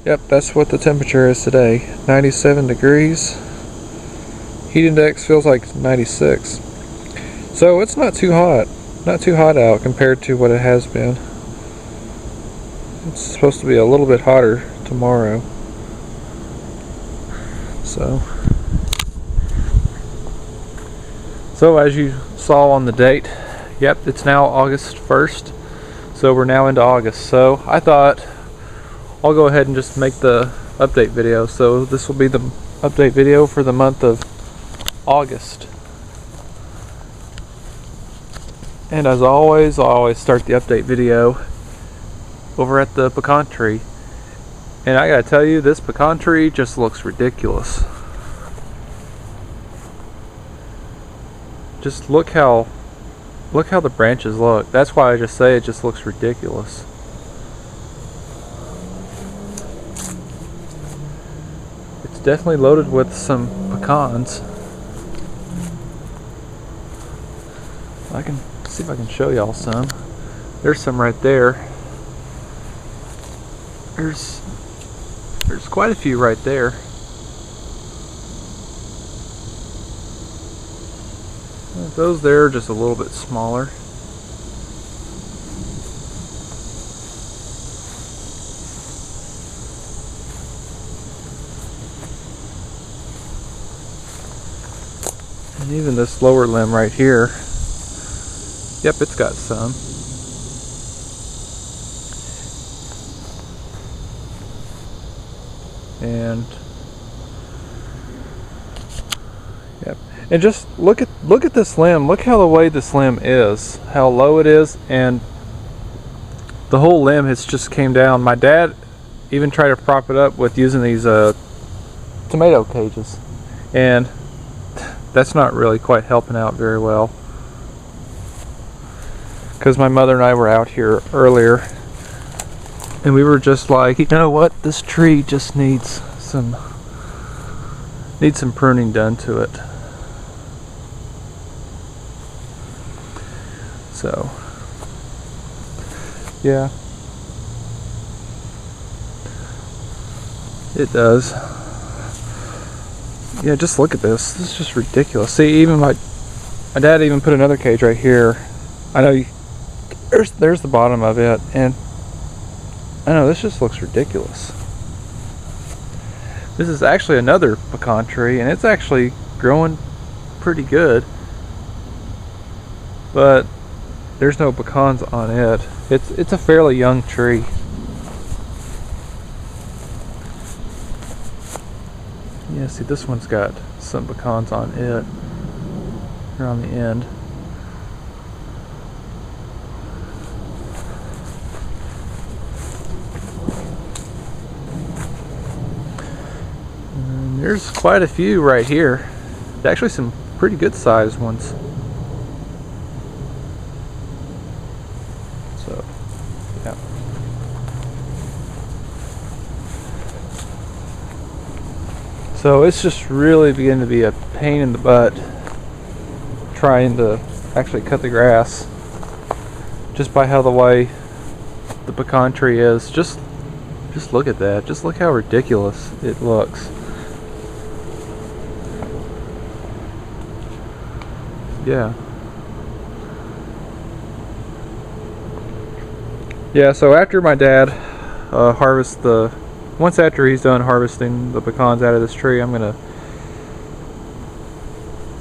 Yep, that's what the temperature is today. 97 degrees. Heat index feels like 96. So it's not too hot. Not too hot out compared to what it has been. It's supposed to be a little bit hotter tomorrow. So as you saw on the date, yep, it's now August 1st. So we're now into August. So I thought I'll go ahead and just make the update video. So this will be the update video for the month of August. And as always, I always start the update video over at the pecan tree. And I gotta tell you, this pecan tree just looks ridiculous. Just look how the branches look. That's why I just say it just looks ridiculous. It's definitely loaded with some pecans. I can see if I can show y'all some. There's some right there. There's quite a few right there. Those there are just a little bit smaller. And even this lower limb right here, yep, it's got some. And yep, and just look at this limb. Look how the way this limb is, how low it is, and the whole limb has just came down. My dad even tried to prop it up with using these tomato cages, and that's not really quite helping out very well. Because my mother and I were out here earlier, and we were just like, you know what, this tree just needs some pruning done to it. So yeah, it does. Yeah, just look at this. This is just ridiculous. See, even my dad even put another cage right here. I know there's the bottom of it, and I know this just looks ridiculous. This is actually another pecan tree, and it's actually growing pretty good, but there's no pecans on it. It's a fairly young tree. Yeah, see, this one's got some pecans on it here on the end. And there's quite a few right here. Actually, some pretty good sized ones. So, yeah. So it's just really beginning to be a pain in the butt trying to actually cut the grass, just by how the way the pecan tree is. Just look at that. Just look how ridiculous it looks. Yeah. Yeah, so after my dad once after he's done harvesting the pecans out of this tree, I'm gonna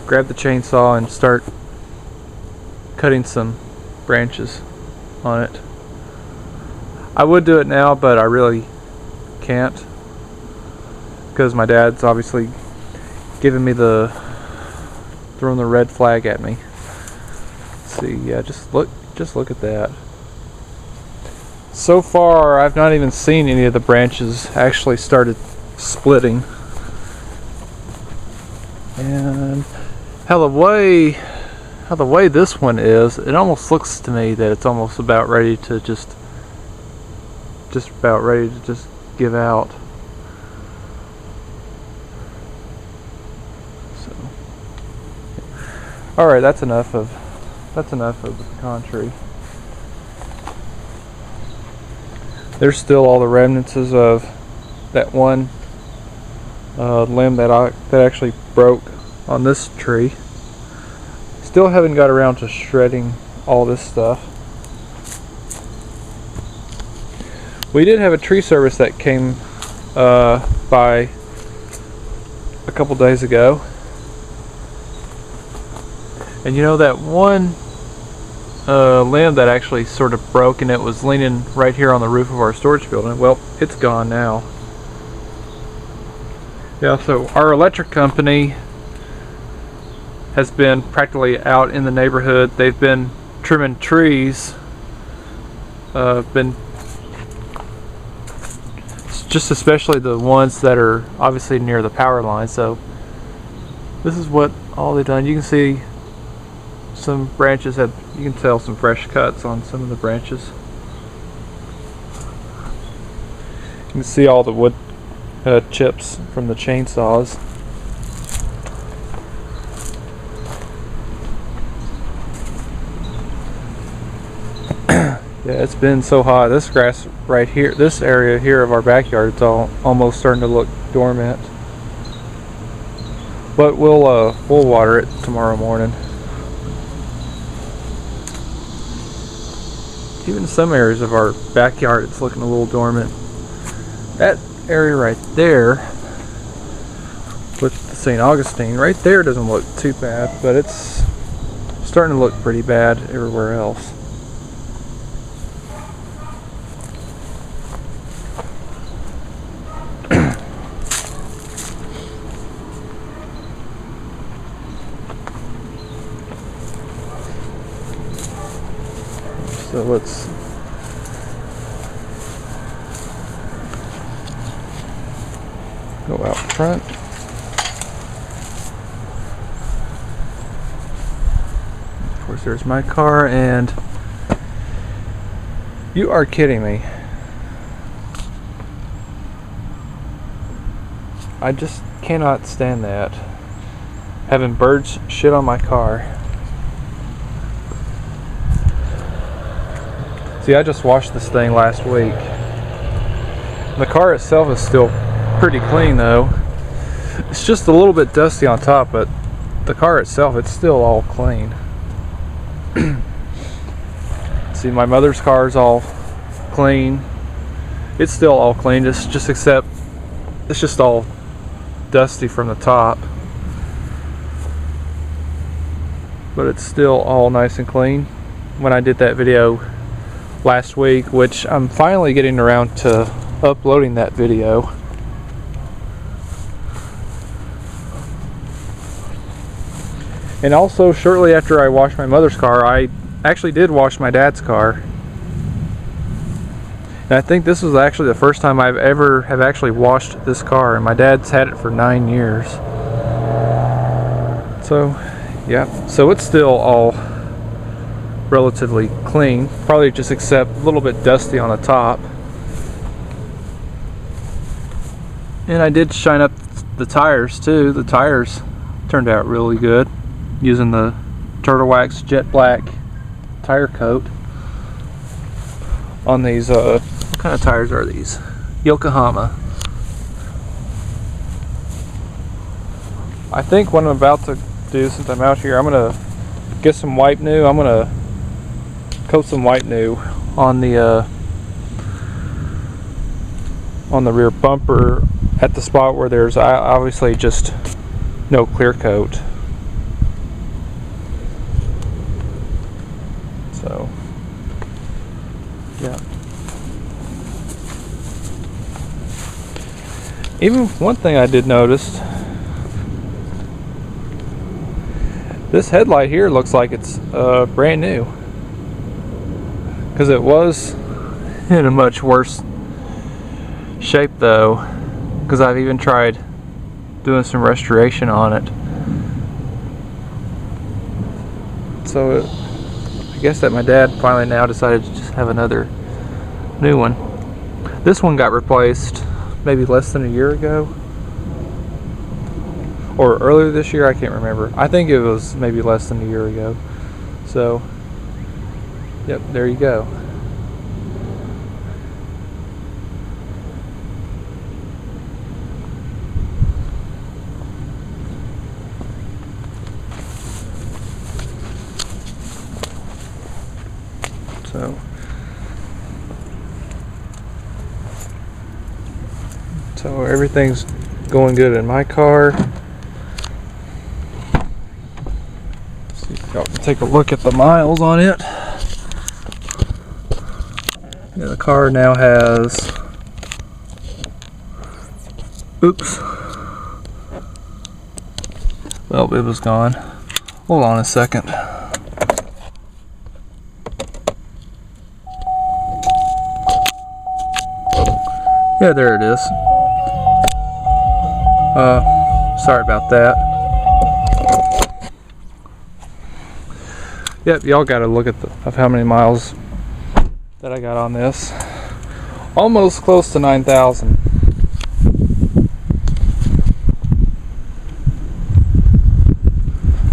grab the chainsaw and start cutting some branches on it. I would do it now, but I really can't, because my dad's obviously giving me throwing the red flag at me. See, yeah, just look at that. So far, I've not even seen any of the branches actually started splitting. And how the way this one is, it almost looks to me that it's almost about ready to just about ready to just give out. So, all right, that's enough of the pecan tree. There's still all the remnants of that one limb that actually broke on this tree. Still haven't got around to shredding all this stuff. We did have a tree service that came by a couple days ago, and you know that one limb that actually sort of broke, and it was leaning right here on the roof of our storage building. Well, it's gone now. Yeah, so our electric company has been practically out in the neighborhood. They've been trimming trees, just especially the ones that are obviously near the power line. So this is what all they've done. You can see some branches have, you can tell some fresh cuts on some of the branches. You can see all the wood chips from the chainsaws. Yeah, it's been so hot. This grass right here, this area here of our backyard, it's almost starting to look dormant. But we'll water it tomorrow morning. Even some areas of our backyard, it's looking a little dormant. That area right there with the St. Augustine, right there doesn't look too bad, but it's starting to look pretty bad everywhere else. So let's go out front. Of course, there's my car, and you are kidding me. I just cannot stand that. Having birds shit on my car. See, I just washed this thing last week. The car itself is still pretty clean though. It's just a little bit dusty on top, but the car itself, it's still all clean. See, my mother's car is all clean. It's still all clean, just except it's just all dusty from the top. But it's still all nice and clean. When I did that video last week, which I'm finally getting around to uploading that video. And also, shortly after I washed my mother's car, I actually did wash my dad's car. And I think this was actually the first time I've ever have actually washed this car, and my dad's had it for 9 years. So, yeah, so it's still all relatively clean, probably just except a little bit dusty on the top. And I did shine up the tires too. The tires turned out really good using the Turtle Wax Jet Black tire coat on these. What kind of tires are these? Yokohama. I think what I'm about to do, since I'm out here, I'm gonna get some white new. I'm gonna coat some white new on the rear bumper at the spot where there's obviously just no clear coat. So, yeah. Even one thing I did notice, this headlight here looks like it's brand new. Because it was in a much worse shape though, because I've even tried doing some restoration on it. So I guess that my dad finally now decided to just have another new one. This one got replaced maybe less than a year ago, or earlier this year, I can't remember. I think it was maybe less than a year ago. So yep, there you go. So everything's going good in my car. See if y'all can take a look at the miles on it. Yeah, the car now has, oops, well, it was gone. Hold on a second. Yeah, there it is. Sorry about that. Yep, y'all got to look at of how many miles that I got on this. Almost close to 9,000.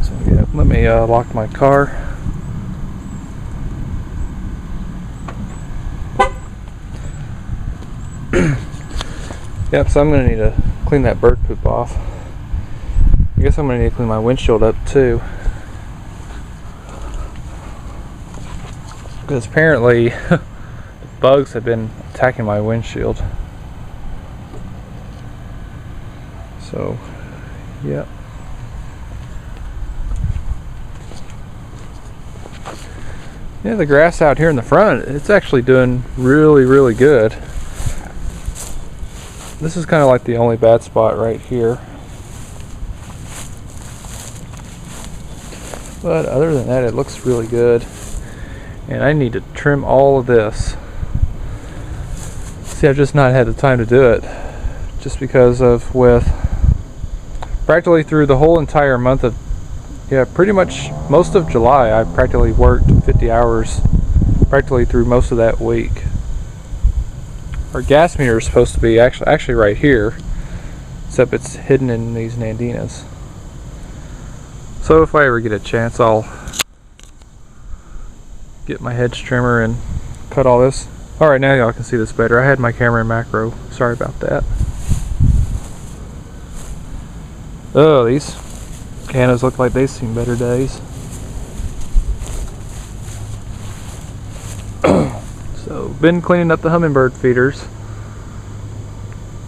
So yeah, let me lock my car. Yep, so I'm going to need to clean that bird poop off. I guess I'm going to need to clean my windshield up too. Because apparently bugs have been attacking my windshield. So, yeah. Yeah, the grass out here in the front, it's actually doing really, really good. This is kind of like the only bad spot right here. But other than that, it looks really good. And I need to trim all of this. See, I've just not had the time to do it. Just because of with practically through the whole entire month of, yeah, pretty much most of July, I practically worked 50 hours practically through most of that week. Our gas meter is supposed to be actually right here, except it's hidden in these nandinas. So if I ever get a chance, I'll get my hedge trimmer and cut all this. Alright, now y'all can see this better. I had my camera in macro. Sorry about that. Oh, these cannas look like they've seen better days. So, been cleaning up the hummingbird feeders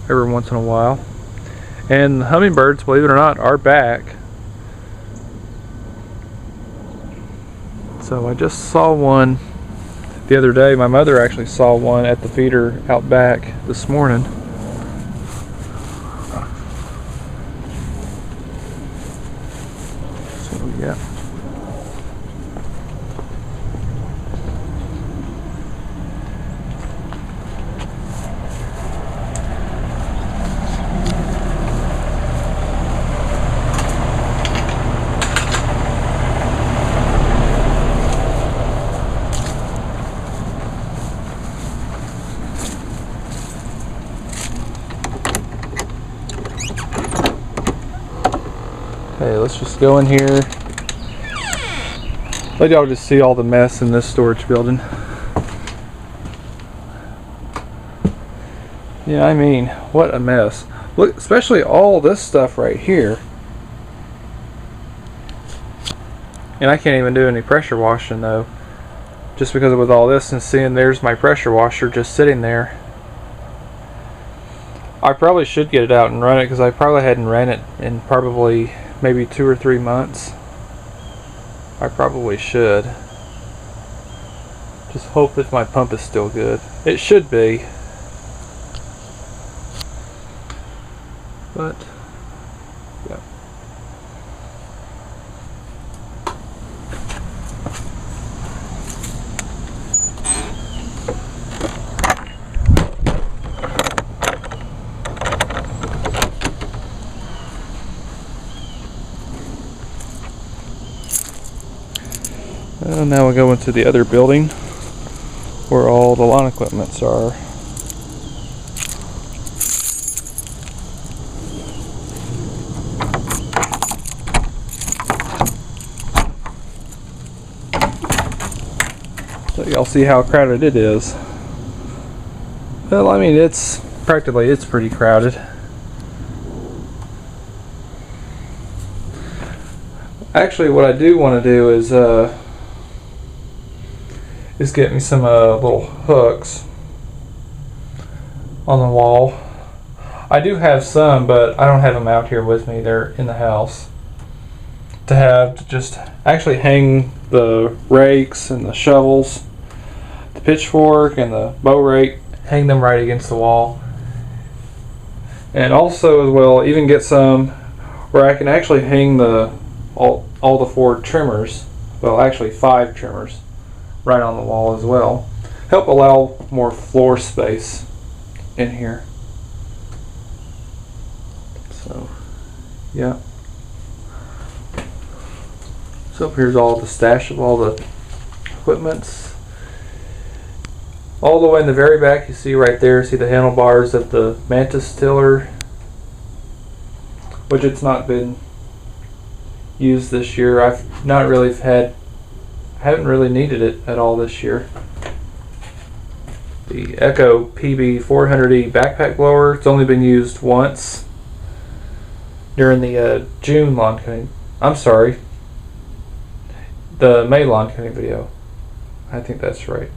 every once in a while. And the hummingbirds, believe it or not, are back. So I just saw one the other day. My mother actually saw one at the feeder out back this morning. So yeah. Okay, let's just go in here. Let y'all just see all the mess in this storage building. Yeah, I mean, what a mess. Look, especially all this stuff right here. And I can't even do any pressure washing though. Just because with all this and seeing there's my pressure washer just sitting there. I probably should get it out and run it because I probably hadn't ran it in probably maybe 2 or 3 months. I probably should. Just hope that my pump is still good. It should be. But, yeah. Now we'll go into the other building where all the lawn equipments are. So y'all see how crowded it is. Well, I mean, it's pretty crowded. Actually, what I do want to do is get me some little hooks on the wall. I do have some, but I don't have them out here with me. They're in the house. To just actually hang the rakes and the shovels, the pitchfork and the bow rake, hang them right against the wall. And also as well, even get some where I can actually hang all the 4 trimmers, well actually 5 trimmers, right on the wall as well. Help allow more floor space in here. So, yeah. So here's all the stash of all the equipments. All the way in the very back, you see right there, see the handlebars of the mantis tiller, which it's not been used this year. I've not really haven't really needed it at all this year. The Echo PB 400E backpack blower, it's only been used once during the June lawn cutting. I'm sorry, the May lawn cutting video. I think that's right.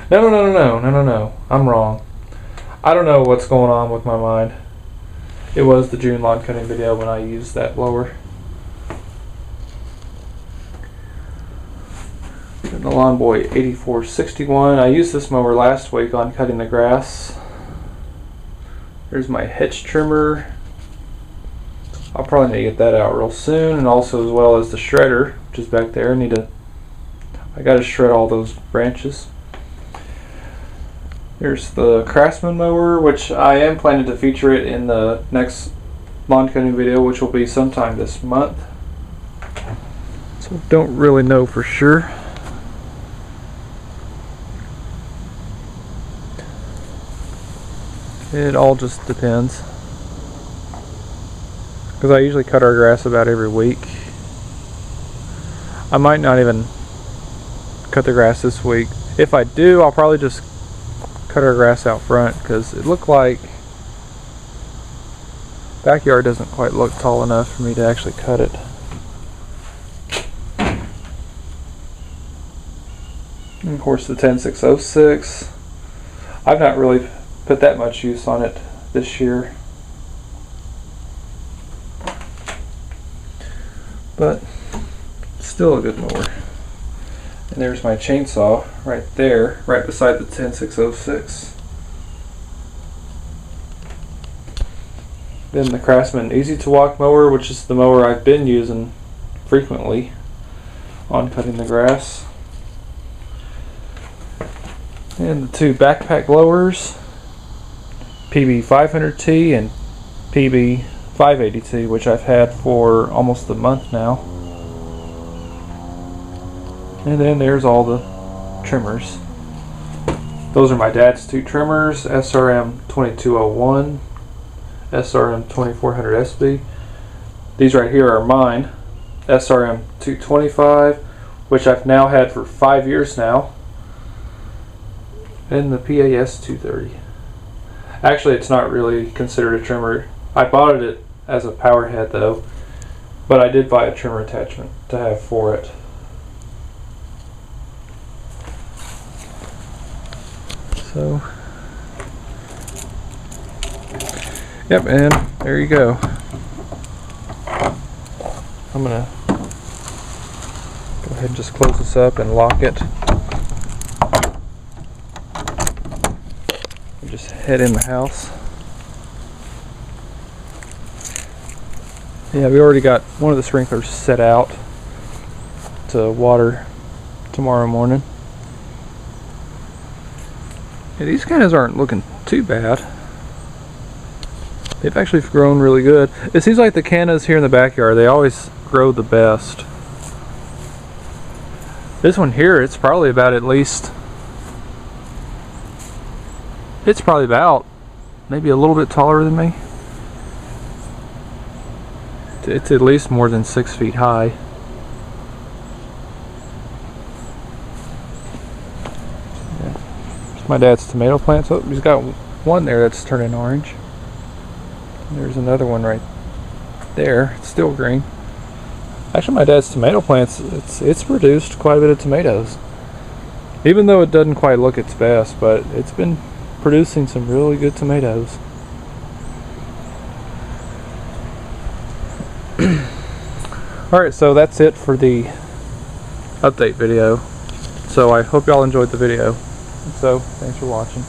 No. I'm wrong. I don't know what's going on with my mind. It was the June lawn cutting video when I used that blower. And the Lawn Boy 8461. I used this mower last week on cutting the grass. There's my hedge trimmer. I'll probably need to get that out real soon, and also as well as the shredder, which is back there. I gotta shred all those branches. There's the Craftsman mower, which I am planning to feature it in the next lawn cutting video, which will be sometime this month. So don't really know for sure. It all just depends, because I usually cut our grass about every week. I might not even cut the grass this week. If I do, I'll probably just cut our grass out front, because it looked like backyard doesn't quite look tall enough for me to actually cut it. And of course the 10606. I've not really put that much use on it this year, but still a good mower. And there's my chainsaw right there, right beside the 10606. Then the Craftsman Easy to Walk mower, which is the mower I've been using frequently on cutting the grass. And the 2 backpack blowers, PB 500T and PB 580T, which I've had for almost a month now. And then there's all the trimmers. Those are my dad's 2 trimmers, SRM 2201, SRM 2400 SB. These right here are mine, SRM 225, which I've now had for 5 years now, and the PAS 230. Actually, it's not really considered a trimmer. I bought it as a power head though, but I did buy a trimmer attachment to have for it. So, yep, and there you go. I'm gonna go ahead and just close this up and lock it. And just head in the house. Yeah, we already got one of the sprinklers set out to water tomorrow morning. Yeah, these guys aren't looking too bad. They've actually grown really good. It seems like the cannas here in the backyard, they always grow the best. This one here, it's probably about maybe a little bit taller than me. It's at least more than 6 feet high. My dad's tomato plants. Oh, he's got one there that's turning orange. There's another one right there. It's still green. Actually, my dad's tomato plants, it's produced quite a bit of tomatoes. Even though it doesn't quite look its best, but it's been producing some really good tomatoes. Alright, so that's it for the update video. So I hope y'all enjoyed the video. So, thanks for watching.